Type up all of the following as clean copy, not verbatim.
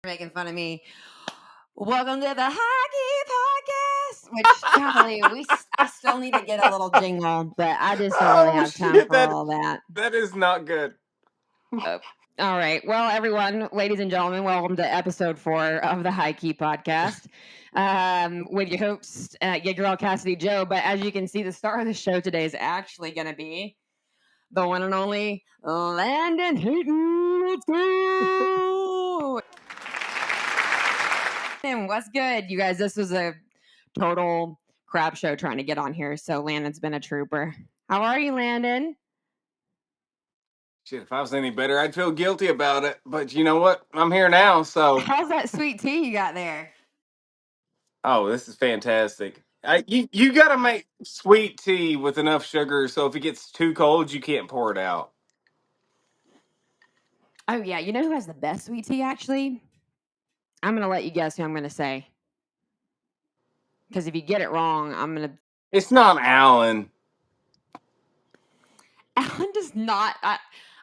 making fun of me. Welcome to the Highkey podcast. Which, golly, I still need to get a little jingle, but I just don't really have time shit! for all that. That is not good. Oh, all right. Well, everyone, ladies and gentlemen, welcome to episode 4 of the Highkey podcast with your host, your girl Cassidy Jo. But as you can see, the star of the show today is actually going to be the one and only Landon Heaton. Let's go! And what's good, you guys? This was a total crap show trying to get on here, so Landon's been a trooper. How are you, Landon? Shit, if I was any better, I'd feel guilty about it. But you know what? I'm here now, so. How's that sweet tea you got there? Oh, this is fantastic. You gotta make sweet tea with enough sugar, so if it gets too cold, you can't pour it out. Oh, yeah. You know who has the best sweet tea, actually? I'm going to let you guess who I'm going to say. Because if you get it wrong, I'm going to... It's not Alan. Alan does not...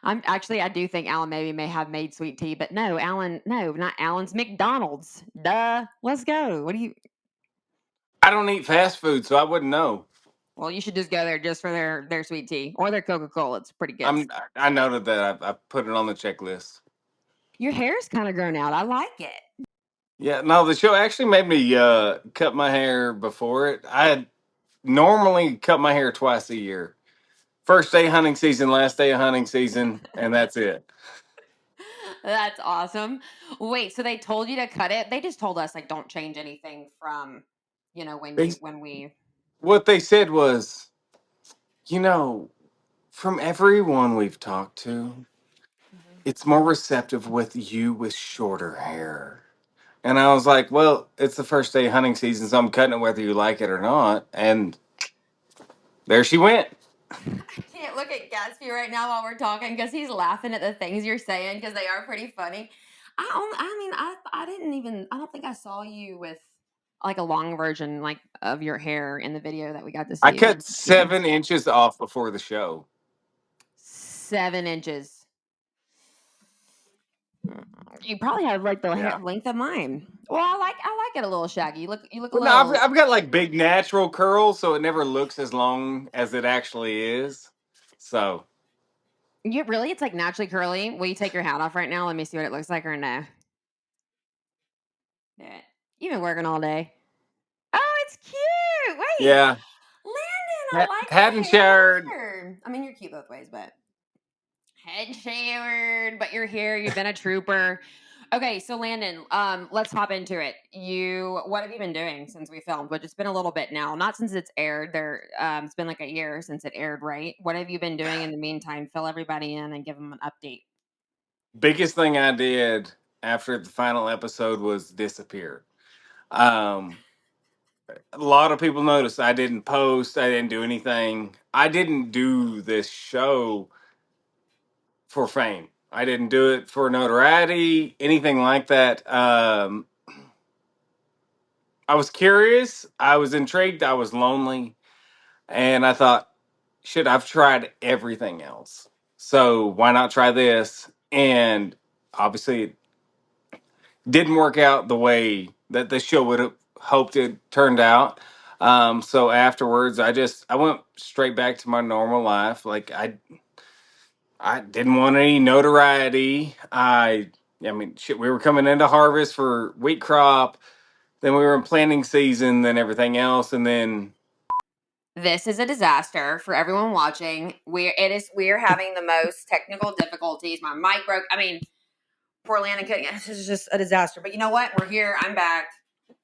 I do think Alan may have made sweet tea, but no, not Alan's. McDonald's. Duh. Let's go. What do you... I don't eat fast food, so I wouldn't know. Well, you should just go there just for their sweet tea or their Coca-Cola. It's pretty good. I noted that. I put it on the checklist. Your hair's kind of grown out. I like it. Yeah, no, the show actually made me cut my hair before it. I had normally cut my hair twice a year. First day of hunting season, last day of hunting season, and that's it. That's awesome. Wait, so they told you to cut it? They just told us like don't change anything from, when we. What they said was, from everyone we've talked to, it's more receptive with you with shorter hair. And I was like, well, it's the first day of hunting season, so I'm cutting it whether you like it or not. And there she went. I can't look at Gatsby right now while we're talking because he's laughing at the things you're saying because they are pretty funny. I don't think I saw you with like a long version like of your hair in the video that we got to I see. cut 7 inches off before the show. 7 inches. You probably have like the Yeah. length of mine. Well, I like it a little shaggy. You look a Well, no, little. I've got like big natural curls, so it never looks as long as it actually is. So You really? It's like naturally curly. Will you take your hat off right now? Let me see what it looks like or no. Do it. You've been working all day. Oh, it's cute. Wait, yeah, Landon, I like hadn't your showered. hair. I mean, you're cute both ways, but head showered. But you're here. You've been a trooper. Okay, so Landon, let's hop into it. What have you been doing since we filmed? Which it's been a little bit now, not since it's aired. It's been like a year since it aired, right? What have you been doing in the meantime? Fill everybody in and give them an update. Biggest thing I did after the final episode was disappear. Um, a lot of people noticed I didn't post. I didn't do anything. I didn't do this show for fame. I didn't do it for notoriety, anything like that. I was curious. I was intrigued. I was lonely. And I thought, shit, I've tried everything else. So why not try this? And obviously, it didn't work out the way that the show would have hoped it turned out. So afterwards, I went straight back to my normal life. Like I didn't want any notoriety. I mean, shit, we were coming into harvest for wheat crop. Then we were in planting season, then everything else, and then This is a disaster for everyone watching. We are having the most technical difficulties. My mic broke. I mean, poor Landon couldn't. This is just a disaster. But you know what? We're here. I'm back.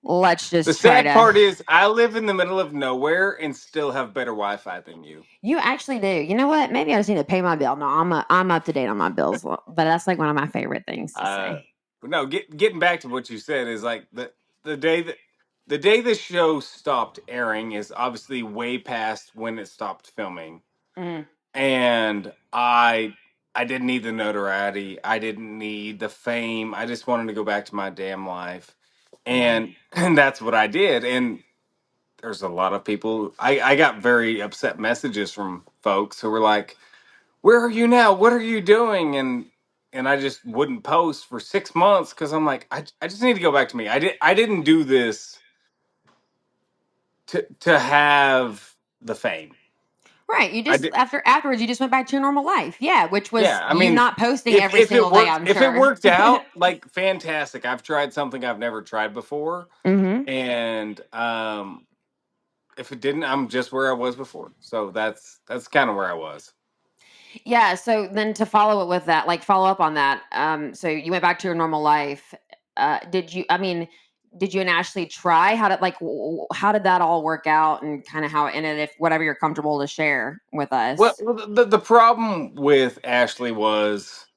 Let's just the try sad part to. is I live in the middle of nowhere and still have better Wi-Fi than you. You actually do. You know what? Maybe I just need to pay my bill. No, I'm up to date on my bills, but that's like one of my favorite things to say. But no, getting back to what you said is like the day that the day the show stopped airing is obviously way past when it stopped filming. Mhm. And I didn't need the notoriety. I didn't need the fame. I just wanted to go back to my damn life. And that's what I did. And there's a lot of people I got very upset messages from folks who were like, "Where are you now? What are you doing?" And and I just wouldn't post for 6 months because I'm like, I just need to go back to me. I didn't do this to have the fame. Right. You I just did. afterwards you just went back to your normal life. Yeah, which was Yeah, I you mean, not posting if every if it single day, works, I'm if it sure. worked out, like fantastic. I've tried something I've never tried before, Hmm. and if it didn't, I'm just where I was before. So that's kind of where I was. Yeah, so then to follow it with that, like follow up on that. So you went back to your normal life. Did you? I mean, did you and Ashley try? How did how did that all work out, and kind of how it ended? If whatever you're comfortable to share with Well, us. the problem with Ashley was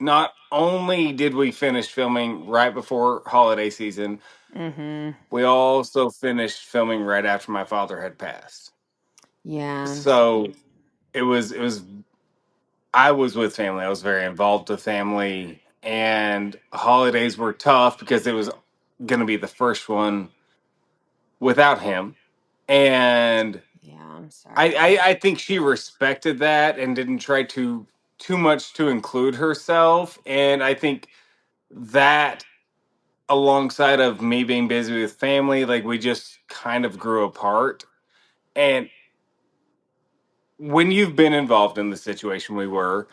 not only did we finish filming right before holiday season, Hmm. we also finished filming right after my father had passed. Yeah. So it was I was with family. I was very involved with family, and holidays were tough because it was going to be the first one without him. And Yeah. I'm sorry I, to hear that. I think she respected that and didn't try to too much to include herself. And I think that alongside of me being busy with family, like we just kind of grew apart. And when you've been involved in the situation we were,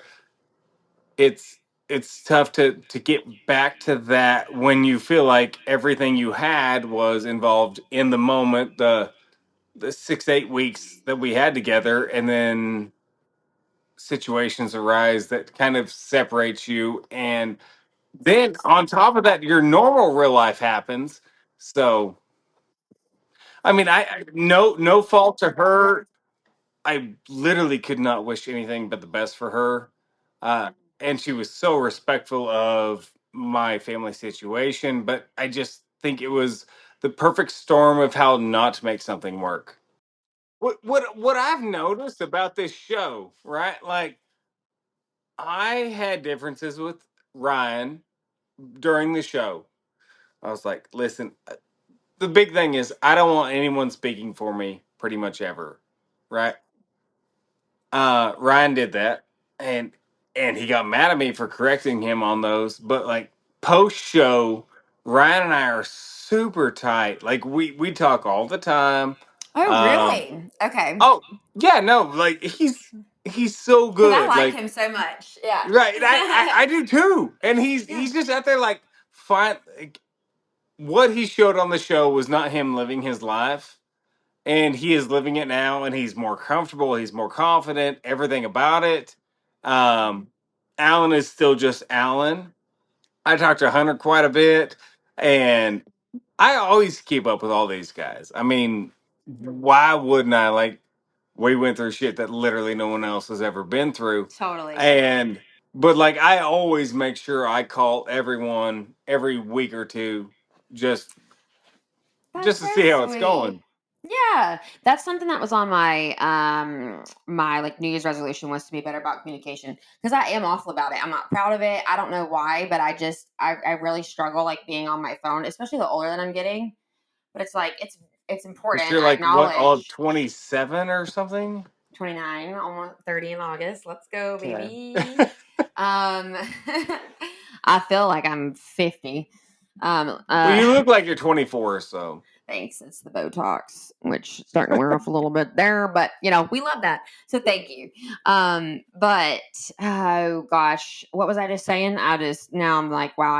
it's it's tough to get back to that when you feel like everything you had was involved in the moment, the 6 8 weeks that we had together, and then situations arise that kind of separates you, and then on top of that your normal real life happens. So I mean, no fault to her. I literally could not wish anything but the best for her. And she was so respectful of my family situation, but I just think it was the perfect storm of how not to make something work. What I've noticed about this show, right? Like I had differences with Ryan during the show. I was like, listen, the big thing is I don't want anyone speaking for me pretty much ever. Right? Ryan did that, and he got mad at me for correcting him on those. But like post show, Ryan and I are super tight. Like we talk all the time. Oh, Um, really? Okay. oh yeah, no, like he's so Because I good. like Like him so much. Yeah. right, I do too. And Yeah. he's just out there like fine. Like, what he showed on the show was not him living his life, and he is living it now, and he's more comfortable, he's more confident, everything about it. um Alan is still just Alan. I talk to Hunter quite a bit, and I always keep up with all these guys. I mean, why wouldn't I? Like, we went through shit that literally no one else has ever been through. Totally. And but like I always make sure I call everyone every week or two, just That's just to so see how it's sweet. going. Yeah, that's something that was on my my like New Year's resolution was to be better about communication because I am awful about it. I'm not proud of it. I don't know why, but I really struggle like being on my phone, especially the older that I'm getting. But it's like it's Because important. you're I like what, all of acknowledge 27 or something? 29, almost 30 in August. Let's go, Okay. baby. Um, I feel like I'm 50. Um, Well, uh, you look like you're 24, so Thanks. It's the Botox, which is starting to wear off a little bit there, but we love that. So thank you. But oh gosh, what was I just saying? I just now I'm like, wow,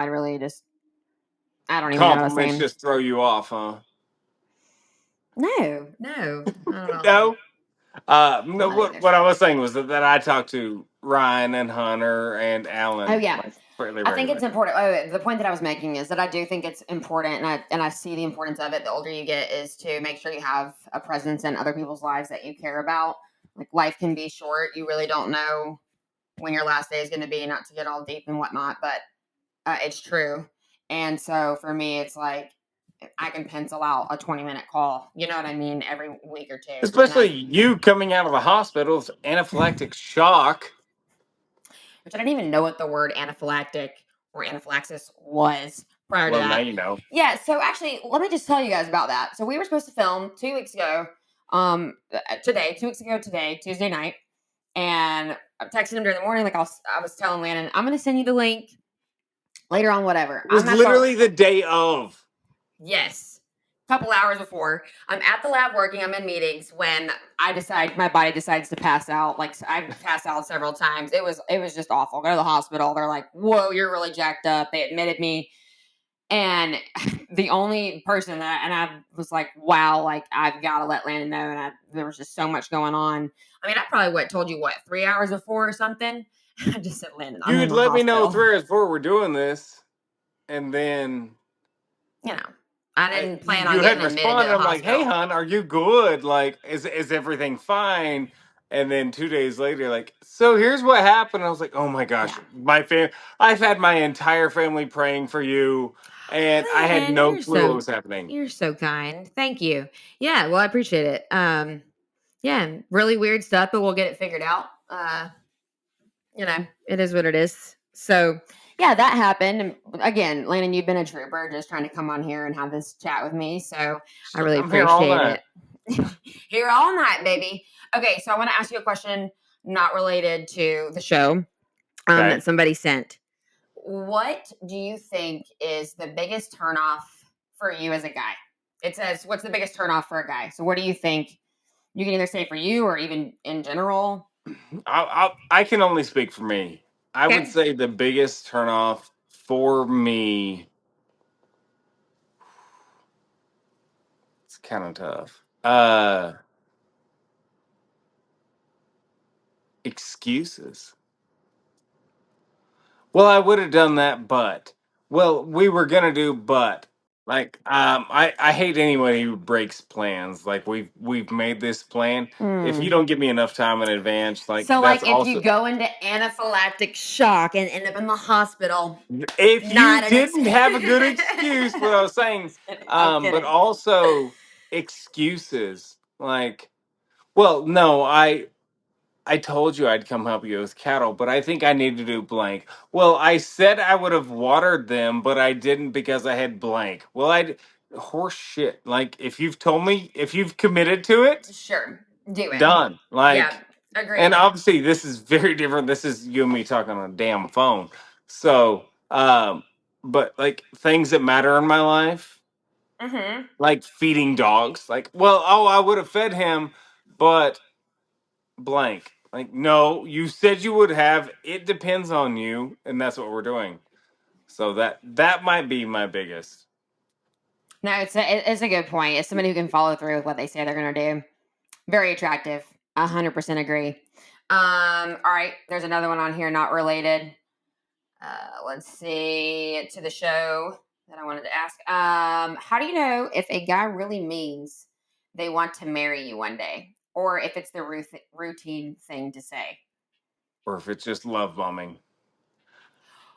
I don't even know what I was compliments saying. just throw you off, huh? No, no, not at all. No. No, Not what either. I was saying was that I talked to Ryan and Hunter and Oh Alan yeah. like fairly I think regularly. it's important. Oh, the point that I was making is that I do think it's important, and I see the importance of it. The older you get, is to make sure you have a presence in other people's lives that you care about. Like life can be short; you really don't know when your last day is going to be. Not to get all deep and whatnot, but it's true. And so for me, it's like I can pencil out a 20-minute call. You know what I mean? Every week or two, and Especially you coming out of the hospital with anaphylactic shock. which I didn't even know what the word anaphylactic or anaphylaxis was prior to Well, now that. you know. Yeah, so actually, let me just tell you guys about that. So we were supposed to film 2 weeks ago, today, 2 weeks ago today, Tuesday night. And I'm texting him during the morning, like I was telling Landon, I'm gonna send you the link later on, whatever. It was I'm at the literally the day of. yes. Couple hours before, I'm at the lab working. I'm in meetings when my body decides to pass out. Like I've passed out several times. It was just awful. Go to the hospital. They're like, "Whoa, you're really jacked up." They admitted me, and the only person and I was like, "Wow, like I've got to let Landon know." And there was just so much going on. I mean, I probably told you 3 hours before or something. I just said, "Landon, I'm in You'd the let me know hospital." 3 hours before we're doing this, and then You know, I didn't plan on you hadn't getting admitted to responded. the I'm like, "Hey, hospital. hon, are you good? Like, is everything fine?" And then 2 days later, like, so here's what happened. I was like, "Oh my gosh, Yeah. I've had my entire family praying for you, and I had Landon, no clue what was happening." you're so kind. Thank you. Yeah, well, I appreciate it. Yeah, really weird stuff, but we'll get it figured out. It is what it is. So, yeah, that happened. And again, Landon, you've been a trooper just trying to come on here and have this chat with me. So, I Shit, really I'm here all appreciate night. it. Here all night, baby. Okay, so I want to ask you a question not related to the show Okay. that somebody sent. What do you think is the biggest turnoff for you as a guy? It says, "What's the biggest turnoff for a guy?" So, what do you think? You can either say for you or even in general. I can only speak for me. I would Okay. say the biggest turnoff for me, it's kind of tough. Excuses. Well, I would have done that, but we were gonna do, but like, I hate anyone who breaks plans. Like we've made this plan. If you Hmm. don't give me enough time in advance, like So, that's like, if you also. go into anaphylactic shock and end up in the hospital, If you not an didn't excuse. have a good excuse, what I was saying, I'm but kidding. also excuses like, well, no, I told you I'd come help you with cattle, but I think I need to do blank. Well, I said I would have watered them, but I didn't because I had blank. Well, horse shit. Like if you've committed to it, Sure, do it. done. Yeah, Like, and agreed. obviously this is very different. This is you and me talking on a damn phone. So, but like things that matter in my life, Mm-hmm. like feeding dogs, like, well, oh, I would have fed him, but blank. Like, no, you said you would have. It depends on you, and that's what we're doing. So that might be my biggest. No, it's a good point. It's somebody who can follow through with what they say they're going to do. Very attractive. 100% agree. All right. There's another one on here, not related. Let's see to the show that I wanted to ask. How do you know if a guy really means they want to marry you one day, or if it's the routine thing to say? Or if it's just love bombing.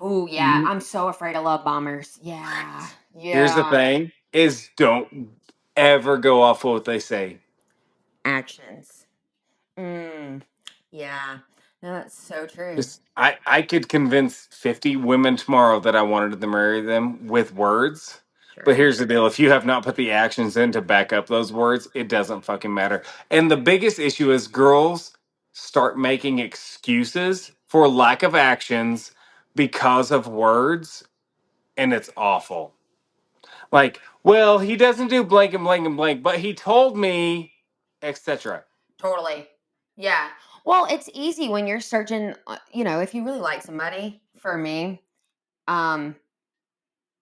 Oh yeah, Mm. I'm so afraid of love bombers. Yeah, Here's the yeah. thing: is don't ever go off what they say. Actions. Mm, yeah. No, that's so true. Just I could convince 50 women tomorrow that I wanted to marry them with words. But Sure. here's the deal. If you have not put the actions in to back up those words, it doesn't fucking matter. And the biggest issue is girls start making excuses for lack of actions because of words, and it's awful. Like, well, he doesn't do blank and blank and blank, but he told me, etc. Totally. Yeah. Well, it's easy when you're searching, if you really like somebody, for me, um,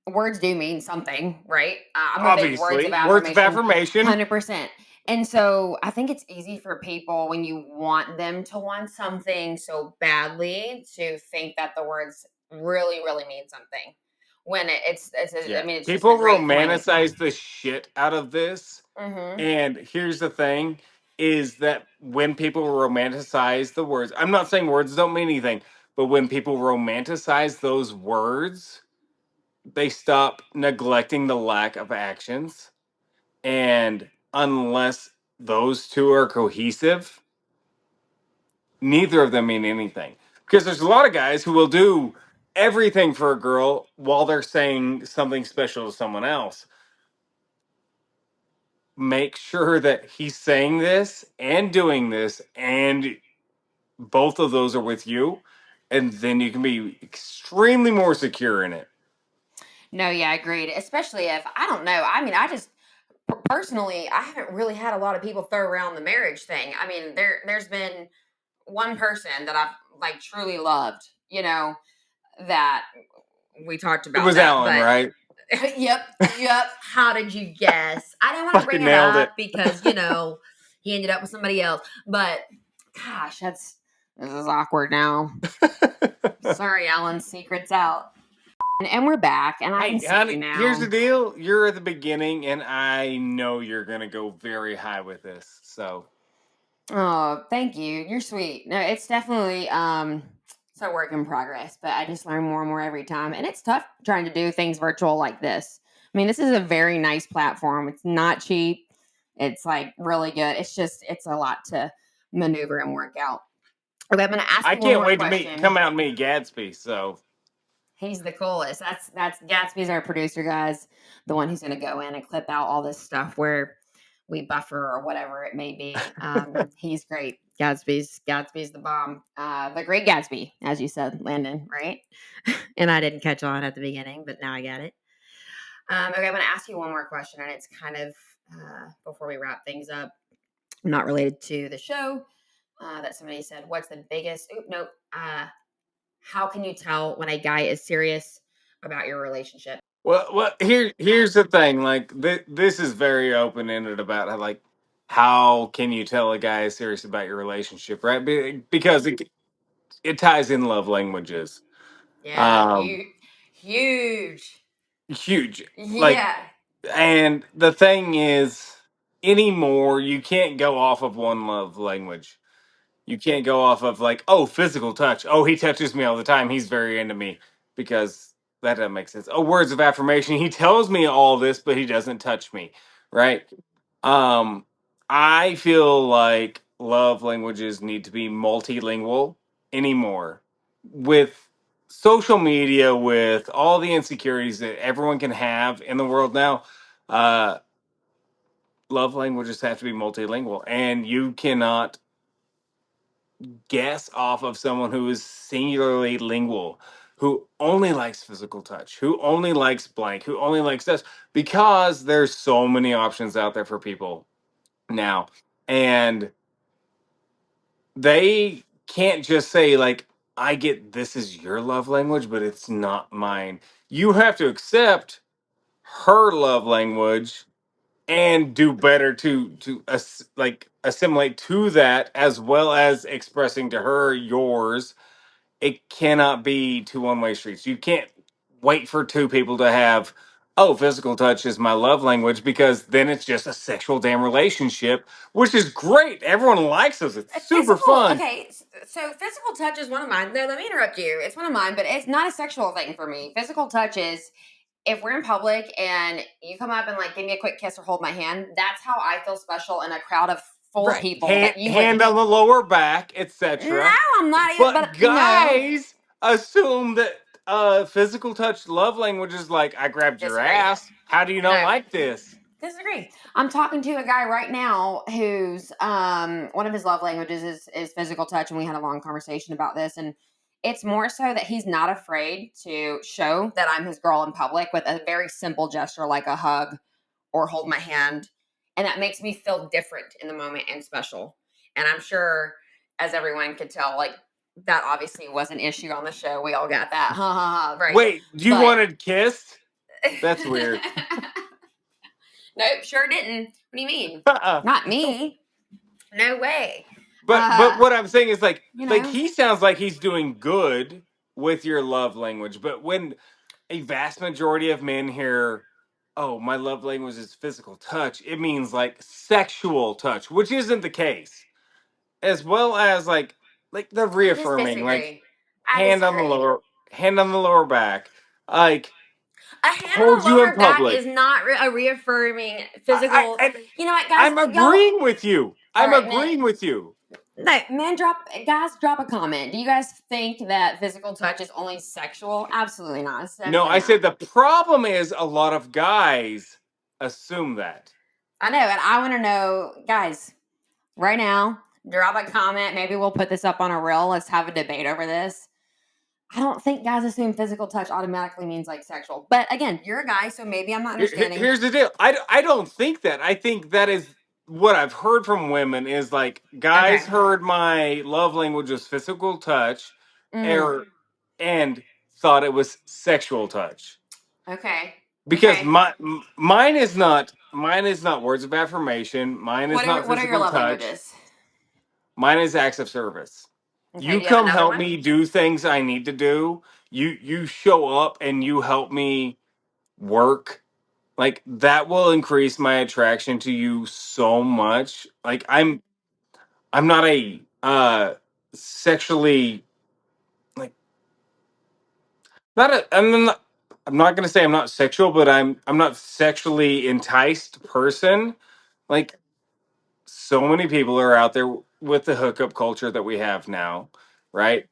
words do mean something, right? I'm a big words of Obviously, words of affirmation, affirmation. 100%. And so I think it's easy for people when you want them to want something so badly to think that the words really, really mean something. When I Yeah. mean, it's just a People great point. romanticize the shit out of this. Hmm. And here's the thing is that when people romanticize the words, I'm not saying words don't mean anything, but when people romanticize those words, they stop neglecting the lack of actions. And unless those two are cohesive, neither of them mean anything. Because there's a lot of guys who will do everything for a girl while they're saying something special to someone else. Make sure that he's saying this and doing this and both of those are with you, and then you can be extremely more secure in it. No, yeah, agreed. Especially if I don't know. I mean, I just personally, I haven't really had a lot of people throw around the marriage thing. I mean, there's been one person that I've like truly loved, that we talked It about was that, Alan, but right? yep. How did you guess? I didn't want to bring Fucking it nailed up it. because, he ended up with somebody else. But gosh, this is awkward now. Sorry, Alan, secret's out. And we're back, and I can Hey, see you honey, here's the now. deal. You're at the beginning, and I know you're gonna go very high with this. So Oh, thank you. You're sweet. No, it's definitely it's a work in progress, but I just learn more and more every time. And it's tough trying to do things virtual like this. I mean, this is a very nice platform. It's not cheap. It's like really good. It's a lot to maneuver and work out. Okay, I'm gonna ask I you one can't more wait to come question. out and meet Gadsby. So He's the coolest. That's Gatsby's our producer, guys. The one who's gonna go in and clip out all this stuff where we buffer or whatever it may be. He's great. Gatsby's the bomb. The great Gatsby, as you said, Landon, right? And I didn't catch on at the beginning, but now I got it. Okay, I'm going to ask you one more question, and it's kind of before we wrap things up, not related to the show. That somebody said, "What's the biggest?" Oop, nope. How can you tell when a guy is serious about your relationship? here's the thing. Like this is very open ended about how can you tell a guy is serious about your relationship, right? Because it ties in love languages. Yeah, Um, huge, huge. huge. Like, Yeah, and the thing is, anymore you can't go off of one love language. You can't go off of like, oh, physical touch. Oh, he touches me all the time. He's very into me, because that doesn't make sense. Oh, words of affirmation. He tells me all this, but he doesn't touch me, right? Um, I feel like love languages need to be multilingual anymore. With social media, with all the insecurities that everyone can have in the world now, uh, love languages have to be multilingual, and you cannot guess off of someone who is singularly lingual, who only likes physical touch, who only likes blank, who only likes this, because there's so many options out there for people now. And they can't just say, like, I get this is your love language, but it's not mine. You have to accept her love language and do better to assimilate to that, as well as expressing to her yours. It cannot be two one-way streets. You can't wait for two people to have, oh, physical touch is my love language, because then it's just a sexual damn relationship, which is great. Everyone likes us. It's super physical. fun. Okay, so physical touch is one of mine. No, let me interrupt you. It's one of mine, but it's not a sexual thing for me. Physical touch is if we're in public and you come up and like give me a quick kiss or hold my hand. That's how I feel special in a crowd of full of Right. people Hand, that you hand wouldn't. on the lower back, No, etc. I'm not even. But But no, guys assume that physical touch love language is like, I grabbed your disagree. ass. How do you not No, like this? disagree. I'm talking to a guy right now who's one of his love languages is physical touch, and we had a long conversation about this. And it's more so that he's not afraid to show that I'm his girl in public with a very simple gesture like a hug or hold my hand. And that makes me feel different in the moment and special. And I'm sure, as everyone could tell, like that obviously was an issue on the show. We all got that. Ha ha ha. Right. Wait, you But wanted kissed? That's weird. nope, sure didn't. What do you mean? Uh-uh. Not me. No way. But what I'm saying is, You like know, he sounds like he's doing good with your love language, but when a vast majority of men hear, "Oh, my love language is physical touch," it means like sexual touch, which isn't the case. As well as like the I just reaffirming, like disagree. I hand on the disagree. lower hand on the lower back, like A hand hold on the you in lower back is public. not a reaffirming I, physical. I and You know what, guys? I'm Y'all, agreeing with you. all I'm right, man. agreeing with you. No, man, drop a comment. Do you guys think that physical touch is only sexual? Absolutely not. It's No, definitely I not. said the problem is a lot of guys assume that. I know, and I want to know, guys, right now. Drop a comment. Maybe we'll put this up on a reel. Let's have a debate over this. I don't think guys assume physical touch automatically means like sexual. But again, you're a guy, so maybe I'm not understanding. Here's the deal. I don't think that. I think that is what I've heard from women is like guys Okay. heard my love language was physical touch, Mm, er, and thought it was sexual touch. okay. Because Okay. mine is not words of affirmation. Mine is not What are your physical love touch. languages? Mine is acts of service. Okay. You Do you have come another help one? me do things I need to do. You show up and you help me work. Like that will increase my attraction to you so much. Like I'm not a sexually like not a I'm not gonna say I'm not sexual, but I'm not sexually enticed person. Like so many people are out there with the hookup culture that we have now, right?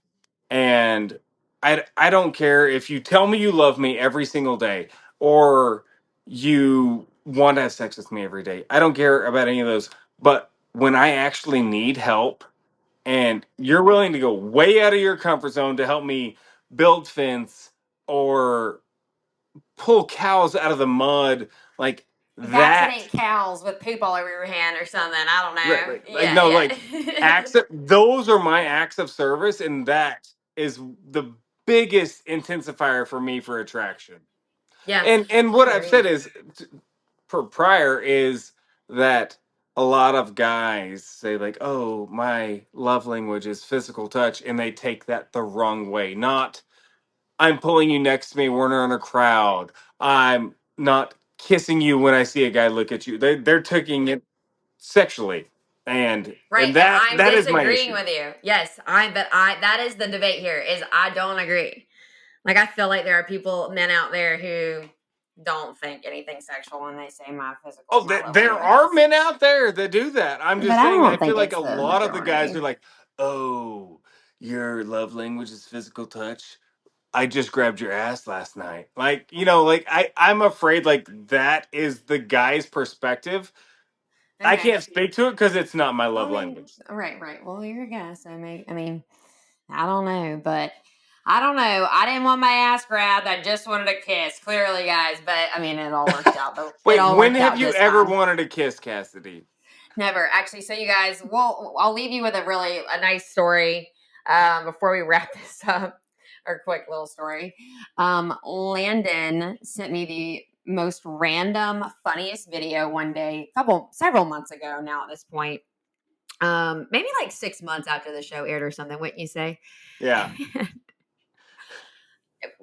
And I don't care if you tell me you love me every single day or you want to have sex with me every day. I don't care about any of those. But when I actually need help and you're willing to go way out of your comfort zone to help me build fence or pull cows out of the mud, like that. Vaccinate cows with poop all over your hand or something. I don't Right. know. Like Yeah, no, like yeah. acts of, those are my acts of service, and that is the biggest intensifier for me for attraction. Yeah, And I what I've agree. said is for prior is that a lot of guys say like, "Oh, my love language is physical touch," and they take that the wrong way. Not I'm pulling you next to me, we're in a crowd. I'm not kissing you when I see a guy look at you. They're taking it sexually, Right, and and that I'm that is my disagreeing issue. with you. Yes, I that is the debate here is I don't agree. Like I feel like there are people men out there who don't think anything sexual when they say Oh, my love there are languages. men out there that do that. I'm But just I saying. I don't feel think like it's a the lot of the guys are majority. like, "Oh, your love language is physical touch. I just grabbed your ass last night." Like, like I'm afraid like that is the guy's perspective. I Okay. can't speak to it because it's not my Well, love I mean, language. right, right. Well, you're a guy, so maybe, I mean, I don't know, but I don't know. I didn't want my ass grabbed. I just wanted a kiss, clearly, guys. But I mean, it all worked out. It Wait, all when worked have out you just ever fine. wanted a kiss, Cassidy? Never actually. So you guys, I'll leave you with a nice story before we wrap this up. Or quick little story. Landon sent me the most random, funniest video one day, several months ago now. At this point, maybe like 6 months after the show aired or something. Wouldn't you say? Yeah.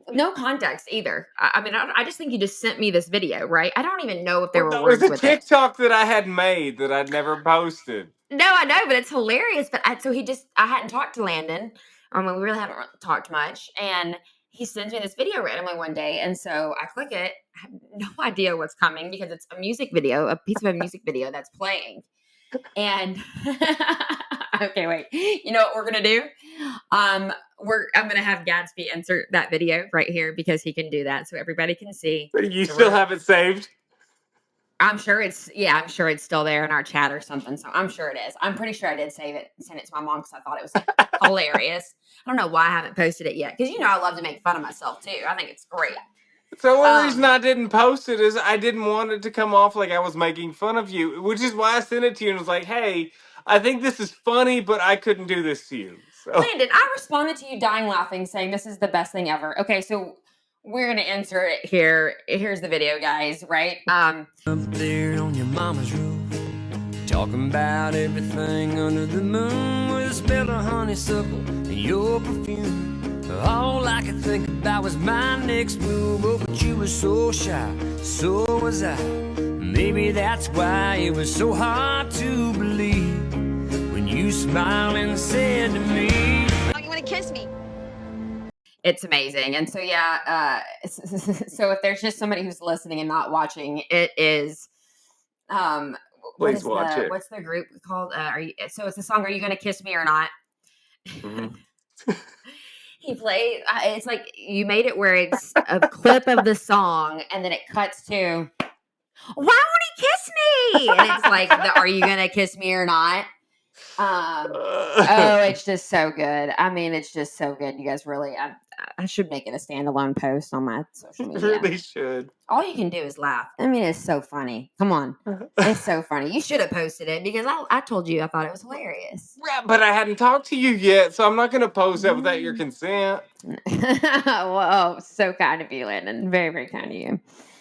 No context either. I mean, I just think you just sent me this video, right? I don't even know if there Well, were that was words a with it. TikTok that I had made that I'd never posted. No, I know, but it's hilarious. But so I hadn't talked to Landon. We really haven't talked much. And he sends me this video randomly one day. And so I click it. I have no idea what's coming because it's a music video, a piece of a music video that's playing. And okay, wait. You know what we're gonna do? I'm gonna have Gadsby insert that video right here because he can do that so everybody can see. You So still have it saved? I'm sure it's still there in our chat or something. So I'm sure it is. I'm pretty sure I did save it and send it to my mom because I thought it was hilarious. I don't know why I haven't posted it yet because I love to make fun of myself too. I think it's great. The only reason Um, I didn't post it is I didn't want it to come off like I was making fun of you, which is why I sent it to you and was like, "Hey, I think this is funny, but I couldn't do this to you." So Landon, I responded to you dying laughing, saying this is the best thing ever. Okay, so we're gonna insert it here. Here's the video, guys. Right? Up there on your mama's roof, talking about everything under the moon with a smell of honeysuckle and your perfume. All I could think about was my next move, oh, but you were so shy, so was I. Maybe that's why it was so hard to believe when you smiled and said to me, Oh, you want to kiss me? It's amazing. And so yeah, so if there's just somebody who's listening and not watching, it is please watch it. what's the group called? So it's the song Are You Gonna Kiss Me or Not? Mhm. He played it's like you made it where it's a clip of the song and then it cuts to why won't he kiss me? And it's like the Are You Gonna Kiss Me or Not? Oh, it's just so good. I mean, it's just so good. You guys really, I should make it a standalone post on my social media. really should. All you can do is laugh. I mean, it's so funny. Come on. It's so funny. You should have posted it because I told you I thought it was hilarious. Yeah, but I hadn't talked to you yet, so I'm not going to post that without your consent. Whoa, so kind of you, Landon. Very, very kind of you.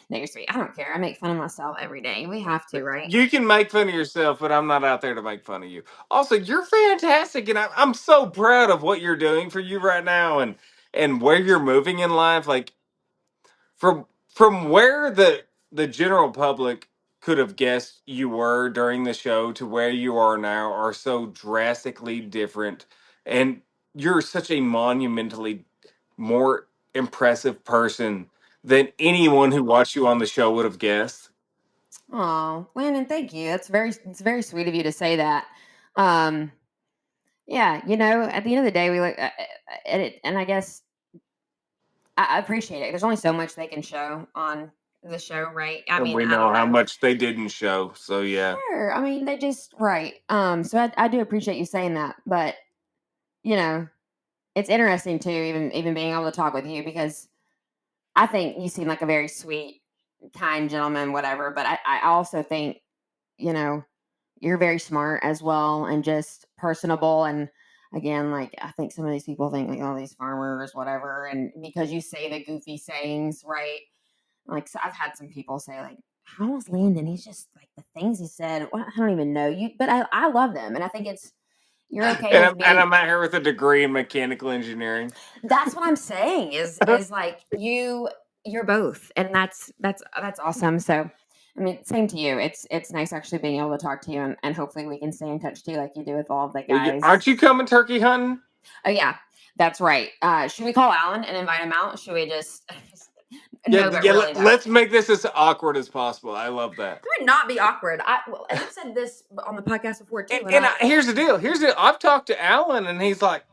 No, you're sweet. I don't care. I make fun of myself every day. We have to, right? You can make fun of yourself, but I'm not out there to make fun of you. Also, you're fantastic, and I'm so proud of what you're doing for you right now, and where you're moving in life. Like from where the general public could have guessed you were during the show to where you are now are so drastically different, and you're such a monumentally more impressive person than anyone who watched you on the show would have guessed. Oh, Landon, thank you. It's very sweet of you to say that. Um, yeah, at the end of the day, we look at it, and I guess I appreciate it. There's only so much they can show on the show, right? I And mean, we I don't know how know. much they didn't show, so yeah. Sure. I mean, they just right. So I do appreciate you saying that, but you know, it's interesting too, even being able to talk with you because I think you seem like a very sweet, kind gentleman, whatever. But I also think, you know, you're very smart as well and just personable. And again, like I think some of these people think like, oh, these farmers, whatever. And because you say the goofy sayings, right? Like so I've had some people say like, how was Landon? He's just like the things he said. Well, I don't even know you, but I love them. And I think you're okay And with I'm being out here with a degree in mechanical engineering. that's what I'm saying is like you're both, and that's awesome. So, I mean, same to you. It's nice actually being able to talk to you, and hopefully we can stay in touch too, like you do with all of the Well, guys. aren't you coming turkey hunting? Oh yeah, that's right. Should we call Alan and invite him out? Should we just? Yeah, No, but yeah. really though, Let's make this as awkward as possible. I love that. it would not be awkward. And I've said this on the podcast before too, Here's the deal. I've talked to Alan, and he's like,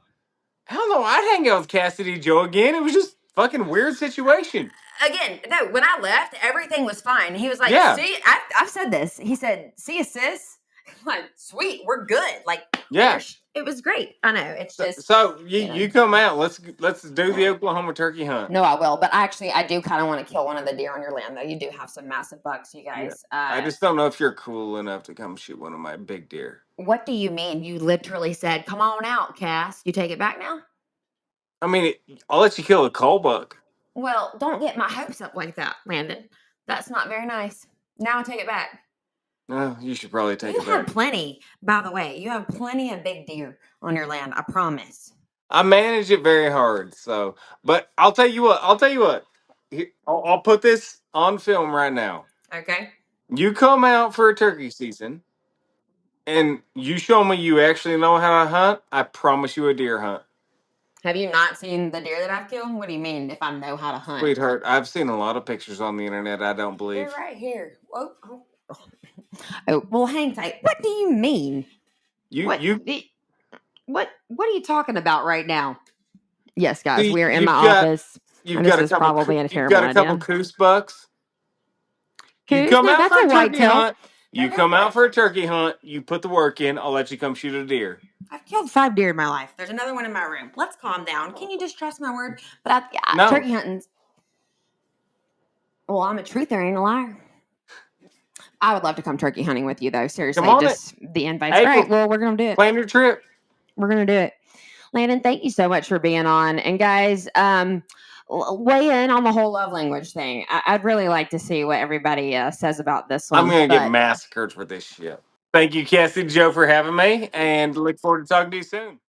hell no, I'd hang out with Cassidy Jo again. It was just fucking weird situation. again, no, when I left, everything was fine. He was like, Yeah. see, I've said this. He said, see you, sis. I'm like, sweet, we're good. Like, Yeah. it was great. I know. It's just. So you come out. Let's do the Oklahoma turkey hunt. No, I will. But actually, I do kind of want to kill one of the deer on your land, though. You do have some massive bucks, you guys. Yeah. I just don't know if you're cool enough to come shoot one of my big deer. What do you mean? You literally said, come on out, Cass. You take it back now? I mean, I'll let you kill a coal buck. Well, don't get my hopes up like that, Landon. That's not very nice. Now I take it back. No, you should probably take You it have back. plenty, by the way. You have plenty of big deer on your land. I promise. I manage it very hard. So, but I'll tell you what. I'll put this on film right now. Okay. You come out for a turkey season, and you show me you actually know how to hunt. I promise you a deer hunt. Have you not seen the deer that I've killed? What do you mean if I know how to hunt? Sweetheart, I've seen a lot of pictures on the internet. I don't believe. They're right here. Oh, well, hang tight. What do you mean? What are you talking about right now? Yes, guys, we are in my office. You've got a couple coos bucks. You come out for a turkey hunt. You come out for a turkey hunt. You put the work in. I'll let you come shoot a deer. I've killed 5 deer in my life. There's another one in my room. Let's calm down. Can you just trust my word? But No. turkey hunting. Well, I'm a truther, ain't a liar. I would love to come turkey hunting with you, though. Seriously, just the invites. All right, well, we're gonna do it. Plan your trip. We're gonna do it. Landon, thank you so much for being on. And guys, weigh in on the whole love language thing. I'd really like to see what everybody says about this one. I'm gonna get massacred for this shit. Thank you, Cassidy Jo, for having me, and look forward to talking to you soon.